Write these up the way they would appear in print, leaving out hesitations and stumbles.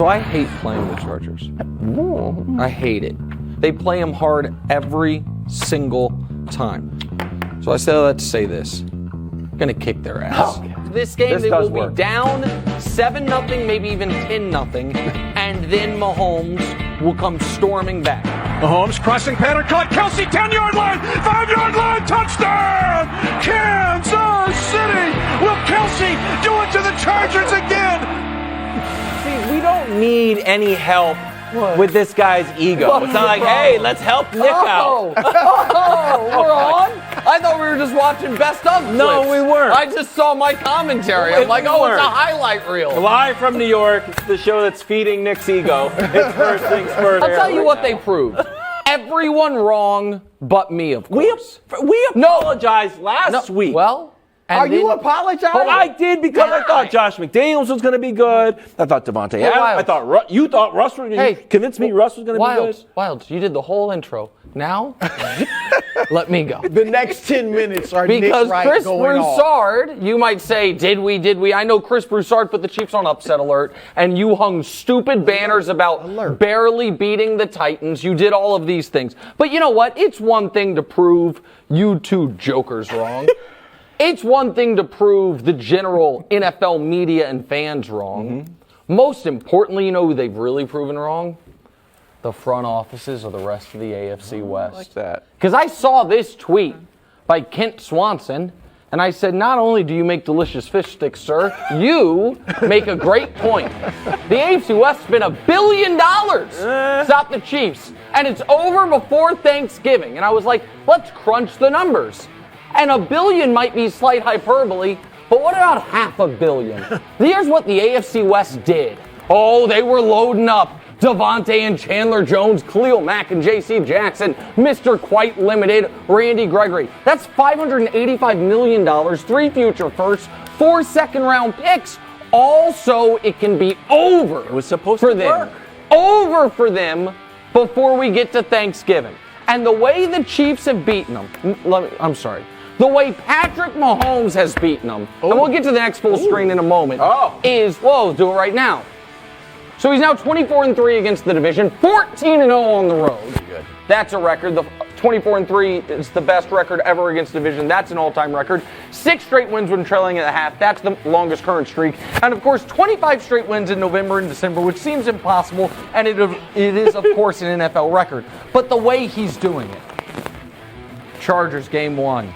So I hate playing the Chargers. I hate it. They play them hard every single time. So I say all that to say this. I'm going to kick their ass. This game, they will be down 7-0, maybe even 10-0, and then Mahomes will come storming back. Mahomes crossing pattern, caught Kelce, 10-yard line, 5-yard line, touchdown! Kansas City! Will Kelce do it to the Chargers again? See, we don't need any help with this guy's ego. It's not like, hey, let's help Nick out. We're on? I thought we were just watching best of clips. No, we weren't. I just saw my commentary. I'm like, oh, it's a highlight reel. Live from New York, it's the show that's feeding Nick's ego. It's first things first. I'll tell you what they proved. Everyone wrong but me, of course. We apologized last week. Well, Are you apologizing? Oh, I did because I thought Josh McDaniels was going to be good. I thought Devontae Adams. I thought you thought Russ was going to convince me Russ was going to be good. Wildes, you did the whole intro. Now, let me go. The next 10 minutes are because Nick Wright Chris going Broussard, you might say, did we? I know Chris Broussard put the Chiefs on upset alert, and you hung stupid banners about barely beating the Titans. You did all of these things. But you know what? It's one thing to prove you two jokers wrong. It's one thing to prove the general NFL media and fans wrong. Mm-hmm. Most importantly, you know who they've really proven wrong? The front offices of the rest of the AFC West. I like that. Because I saw this tweet by Kent Swanson, and I said, not only do you make delicious fish sticks, sir, you make a great point. The AFC West spent $1 billion to stop the Chiefs, and it's over before Thanksgiving. And I was like, let's crunch the numbers. And $1 billion might be slight hyperbole, but what about $500 million? Here's what the AFC West did. Oh, they were loading up Devontae and Chandler Jones, Khalil Mack and J.C. Jackson, Mr. Quite Limited, Randy Gregory. That's $585 million, 3 future firsts, 4 second-round picks. Also, it can be over. It was supposed for to them. work. Over for them before we get to Thanksgiving. And the way the Chiefs have beaten them, I'm sorry. The way Patrick Mahomes has beaten them, and we'll get to the next full screen in a moment, is, do it right now. So he's now 24-3 against the division, 14-0 on the road. Good. That's a record. The 24-3 is the best record ever against the division. That's an all-time record. 6 straight wins when trailing at the half. That's the longest current streak. And of course, 25 straight wins in November and December, which seems impossible, and it is, of course, an NFL record. But the way he's doing it, Chargers game 1.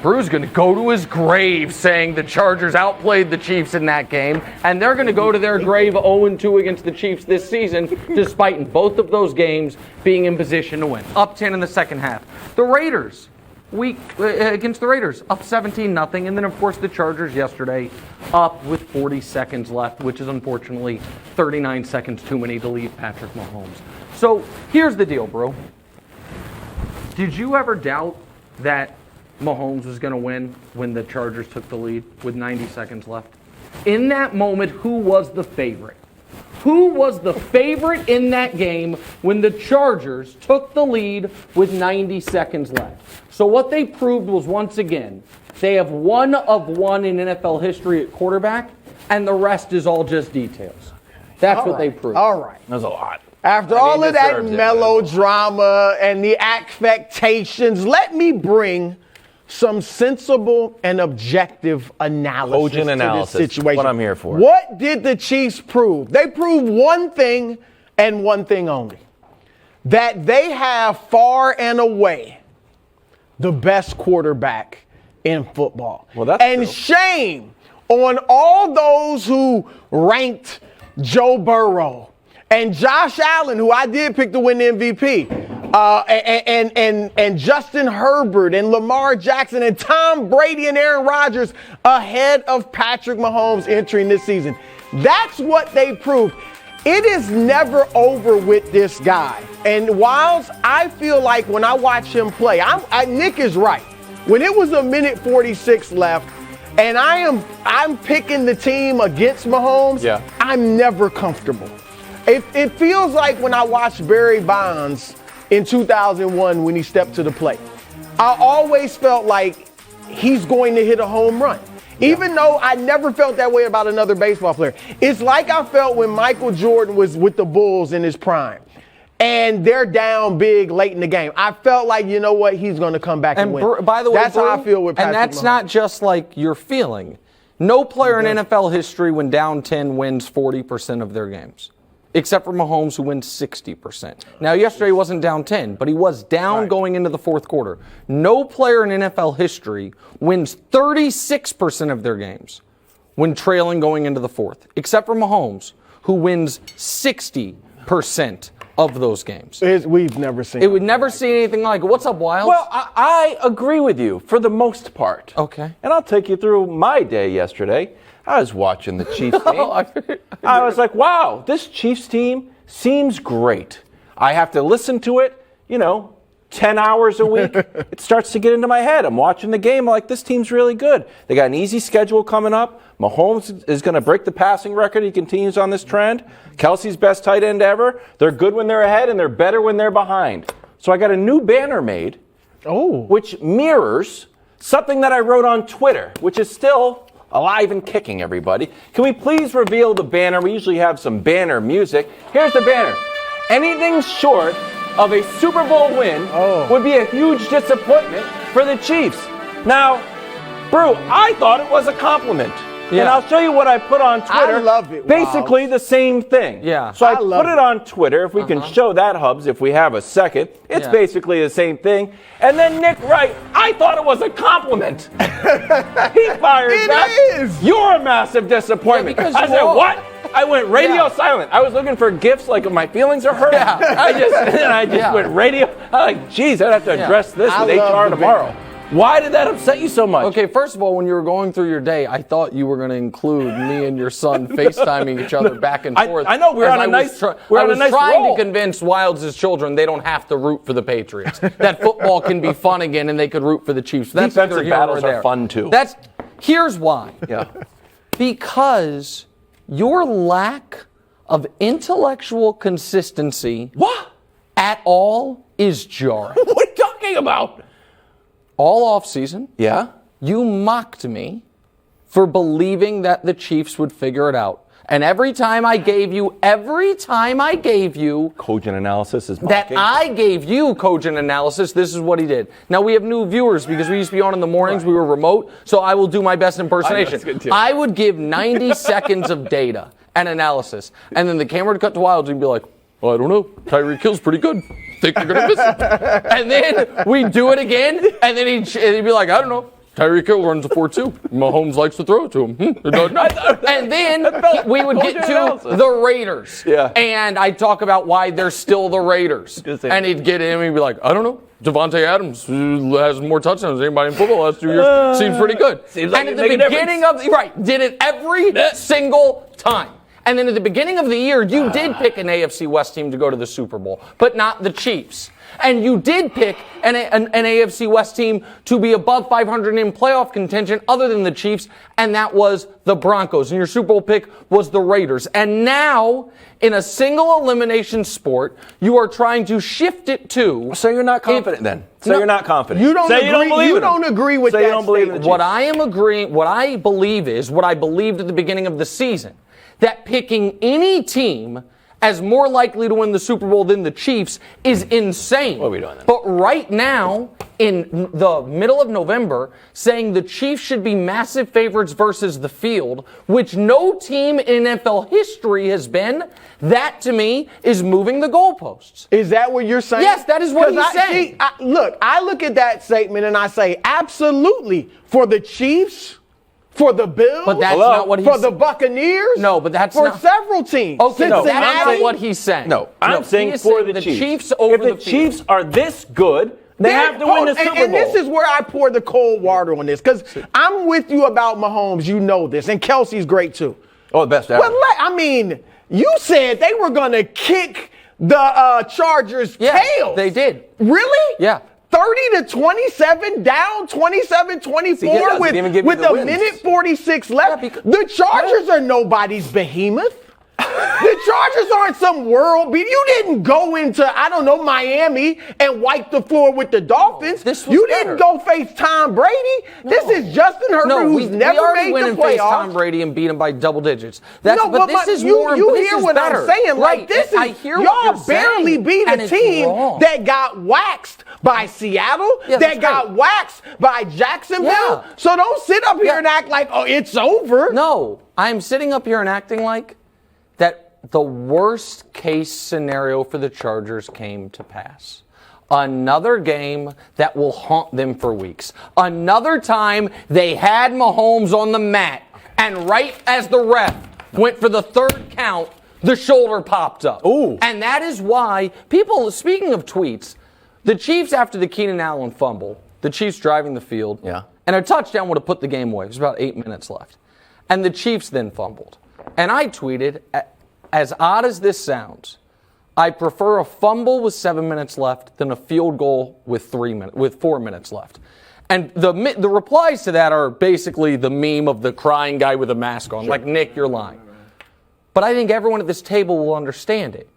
Brew's going to go to his grave saying the Chargers outplayed the Chiefs in that game, and they're going to go to their grave 0-2 against the Chiefs this season, despite in both of those games being in position to win. Up 10 in the second half. The Raiders, against the Raiders, up 17-0, and then of course the Chargers yesterday up with 40 seconds left, which is unfortunately 39 seconds too many to leave Patrick Mahomes. So here's the deal, bro. Did you ever doubt that Mahomes was going to win when the Chargers took the lead with 90 seconds left? In that moment, who was the favorite? Who was the favorite in that game when the Chargers took the lead with 90 seconds left? So what they proved was, once again, they have 1 of 1 in NFL history at quarterback, and the rest is all just details. That's what they proved. All right. That's a lot. After all of that melodrama and the affectations, let me bring some sensible and objective analysis to this situation. What I'm here for. What did the Chiefs prove? They proved one thing and one thing only. That they have far and away the best quarterback in football. Well, that's and true. Shame on all those who ranked Joe Burrow and Josh Allen, who I did pick to win the MVP. And Justin Herbert and Lamar Jackson and Tom Brady and Aaron Rodgers ahead of Patrick Mahomes entering this season. That's what they proved. It is never over with this guy. And whilst I feel like when I watch him play, Nick is right. When it was 1:46 left, and I'm picking the team against Mahomes, I'm never comfortable. It feels like when I watched Barry Bonds in 2001 when he stepped to the plate. I always felt like he's going to hit a home run. Even though I never felt that way about another baseball player. It's like I felt when Michael Jordan was with the Bulls in his prime. And they're down big late in the game. I felt like, you know what, he's going to come back and win. By the way, that's how I feel with Patrick And that's Mahomes. not just like your feeling. No player in NFL history when down 10 wins 40% of their games. Except for Mahomes, who wins 60%. Now, yesterday he wasn't down 10, but he was down going into the fourth quarter. No player in NFL history wins 36% of their games when trailing going into the fourth, except for Mahomes, who wins 60% of those games. We've never seen it. Would never see anything like it. What's up, Wildes? Well, I agree with you for the most part. Okay. And I'll take you through my day yesterday. I was watching the Chiefs game. I was like, wow, this Chiefs team seems great. I have to listen to it, 10 hours a week. It starts to get into my head. I'm watching the game. I'm like, this team's really good. They got an easy schedule coming up. Mahomes is going to break the passing record. He continues on this trend. Kelce's best tight end ever. They're good when they're ahead, and they're better when they're behind. So I got a new banner made, which mirrors something that I wrote on Twitter, which is still alive and kicking, everybody. Can we please reveal the banner? We usually have some banner music. Here's the banner. Anything short of a Super Bowl win would be a huge disappointment for the Chiefs. Now, Brew, I thought it was a compliment. Yeah. And I'll show you what I put on Twitter. I love it. Basically the same thing. Yeah. So I put it on Twitter. If we can show that, Hubs, if we have a second. It's basically the same thing. And then Nick Wright, I thought it was a compliment. He fired back. It is. You're a massive disappointment. Yeah, I said, what? I went radio silent. I was looking for gifts like if my feelings are hurt. Yeah. I just went radio. I'm like, geez, I'd have to address this with HR tomorrow. Why did that upset you so much? Okay, first of all, when you were going through your day, I thought you were going to include me and your son FaceTiming each other back and forth. I know, we're on a nice roll. I was trying to convince Wildes' children they don't have to root for the Patriots. That football can be fun again and they could root for the Chiefs. That's defensive battles are fun too. Here's why. Yeah. Because your lack of intellectual consistency at all is jarring. What are you talking about? All offseason, you mocked me for believing that the Chiefs would figure it out. And every time I gave you cogent analysis is mocking. That I gave you cogent analysis, this is what he did. Now we have new viewers because we used to be on in the mornings, we were remote, so I will do my best impersonation. I would give 90 seconds of data and analysis, and then the camera would cut to Wildes and be like, well, I don't know. Tyreek Hill's pretty good. Think they're going to miss it. And then we'd do it again, and then he'd be like, I don't know. Tyreek Hill runs a 4-2. Mahomes likes to throw it to him. And then we would get to the Raiders. Yeah. And I'd talk about why they're still the Raiders. And he'd get in and he'd be like, I don't know. Devontae Adams has more touchdowns than anybody in football the last 2 years. Seems pretty good. Seems like and at the beginning of did it every single time. And then at the beginning of the year, you did pick an AFC West team to go to the Super Bowl, but not the Chiefs. And you did pick an AFC West team to be above 500 in playoff contention other than the Chiefs, and that was the Broncos. And your Super Bowl pick was the Raiders. And now, in a single elimination sport, you are trying to shift it to... So you're not confident then? You're not confident. You don't agree with that you don't believe in the Chiefs. What I believe is what I believed at the beginning of the season. That picking any team as more likely to win the Super Bowl than the Chiefs is insane. What are we doing then? But right now, in the middle of November, saying the Chiefs should be massive favorites versus the field, which no team in NFL history has been, that to me is moving the goalposts. Is that what you're saying? Yes, that is what he's saying. I look at that statement and I say, absolutely, for the Chiefs, for the Bills, but that's not what he's for the Buccaneers. No, but that's for not, several teams. Okay, that's not what he's saying. No, I'm saying for the Chiefs. Over if the Chiefs are this good, they have to win the Super Bowl. And this is where I pour the cold water on this, because I'm with you about Mahomes. You know this, and Kelce's great too. Oh, the best ever. Well, you said they were going to kick the Chargers' tail. They did. Really? Yeah. 30-27, down 27-24 with a minute 46 left. The Chargers are nobody's behemoth. The Chargers aren't some world beat. You didn't go into, I don't know, Miami and wipe the floor with the Dolphins. You didn't go face Tom Brady. No. This is Justin Herbert, who's never made the playoffs. Face Tom Brady and beat him by double digits. But this is you more. You hear what I'm saying? Right. Like this is y'all barely beat a team that got waxed by Seattle, that got waxed by Jacksonville. Yeah. So don't sit up here and act like, oh, it's over. No, I'm sitting up here and acting like that the worst case scenario for the Chargers came to pass. Another game that will haunt them for weeks. Another time they had Mahomes on the mat, and right as the ref went for the third count, the shoulder popped up. Ooh. And that is why people, speaking of tweets, the Chiefs after the Keenan Allen fumble, the Chiefs driving the field, and a touchdown would have put the game away. There's about 8 minutes left. And the Chiefs then fumbled. And I tweeted, as odd as this sounds, I prefer a fumble with 7 minutes left than a field goal with 4 minutes left. And the replies to that are basically the meme of the crying guy with a mask on, like, Nick, you're lying. But I think everyone at this table will understand it.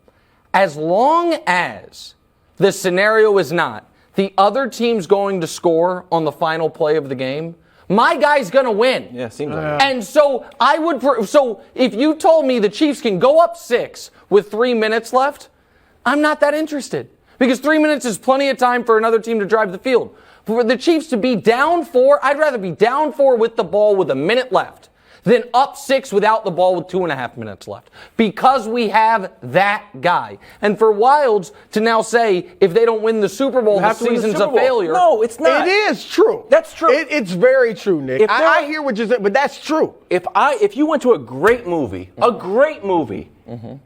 As long as the scenario is not the other team's going to score on the final play of the game, my guy's going to win. Yeah, seems like it. And so so if you told me the Chiefs can go up 6 with 3 minutes left, I'm not that interested. Because 3 minutes is plenty of time for another team to drive the field. For the Chiefs to be down 4, I'd rather be down 4 with the ball with a minute left than up 6 without the ball with 2.5 minutes left. Because we have that guy. And for Wildes to now say, if they don't win the Super Bowl, the season's a failure. No, it's not. It is true. That's true. It's very true, Nick. I hear what you're saying, but that's true. If you went to a great movie,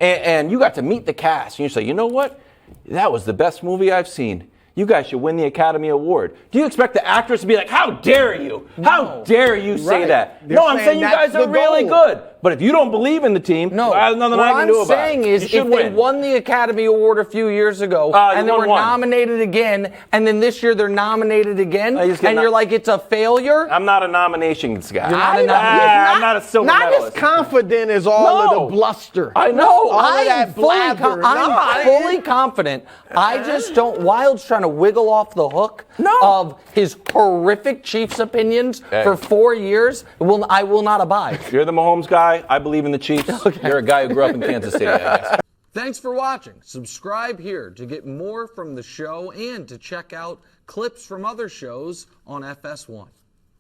and you got to meet the cast, and you say, you know what? That was the best movie I've seen. You guys should win the Academy Award. Do you expect the actors to be like, how dare you? How dare you say that? They're no, I'm saying you guys are really good. But if you don't believe in the team, there's nothing I can do about it. What I'm saying is, if they won the Academy Award a few years ago, and they were nominated again, and then this year they're nominated again, and you're like, it's a failure? I'm not a nominations guy. I'm not a silver medalist. Not as confident as all of the bluster. I know. I'm fully confident. I just don't. Wilde's trying to wiggle off the hook of his horrific Chiefs opinions for 4 years. I will not abide. You're the Mahomes guy. I believe in the Chiefs. You're a guy who grew up in Kansas City, I guess. Thanks for watching. Subscribe here to get more from the show and to check out clips from other shows on FS1.